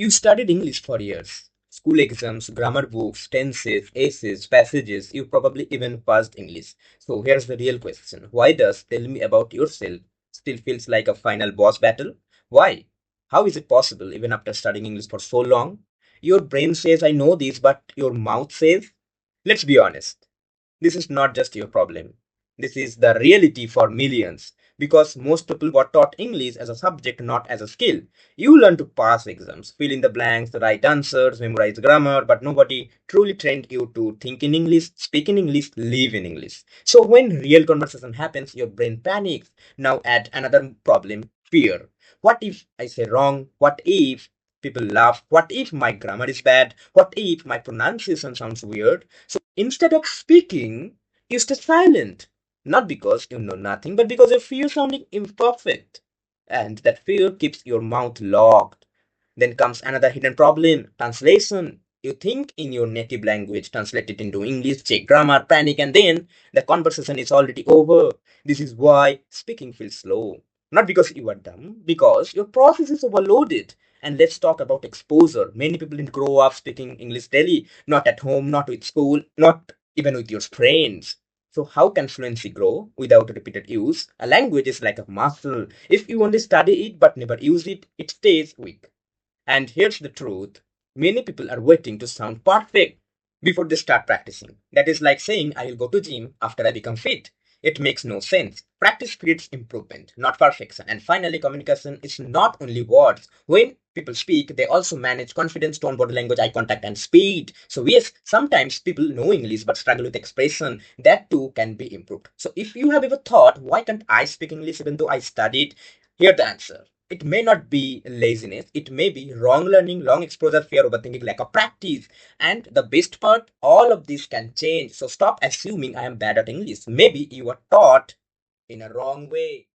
You studied English for years. School exams, grammar books, tenses, essays, passages. You probably even passed English. So here's the real question. Why does tell me about yourself still feels like a final boss battle? Why? How is it possible even after studying English for so long? Your brain says, I know this, but your mouth says, let's be honest. This is not just your problem. This is the reality for millions because most people were taught English as a subject, not as a skill. You learn to pass exams, fill in the blanks, write answers, memorize grammar, but nobody truly trained you to think in English, speak in English, live in English. So when real conversation happens, your brain panics. Now add another problem, fear. What if I say wrong? What if people laugh? What if my grammar is bad? What if my pronunciation sounds weird? So instead of speaking, you stay silent. Not because you know nothing, but because you fear sounding imperfect. And that fear keeps your mouth locked. Then comes another hidden problem, translation. You think in your native language, translate it into English, check grammar, panic, and then the conversation is already over. This is why speaking feels slow. Not because you are dumb, because your process is overloaded. And let's talk about exposure. Many people didn't grow up speaking English daily, not at home, not with school, not even with your friends. So how can fluency grow without repeated use? A language is like a muscle. If you only study it but never use it, it stays weak. And here's the truth. Many people are waiting to sound perfect before they start practicing. That is like saying I will go to gym after I become fit. It makes no sense. Practice creates improvement, not perfection. And finally, communication is not only words. When people speak, they also manage confidence, tone, body language, eye contact, and speed. So yes, sometimes people know English but struggle with expression. That too can be improved. So if you have ever thought, why can't I speak English even though I studied? Here the answer. It may not be laziness, it may be wrong learning, long exposure, fear, overthinking, lack of practice. And the best part, all of this can change. So stop assuming I am bad at English. Maybe you were taught in a wrong way.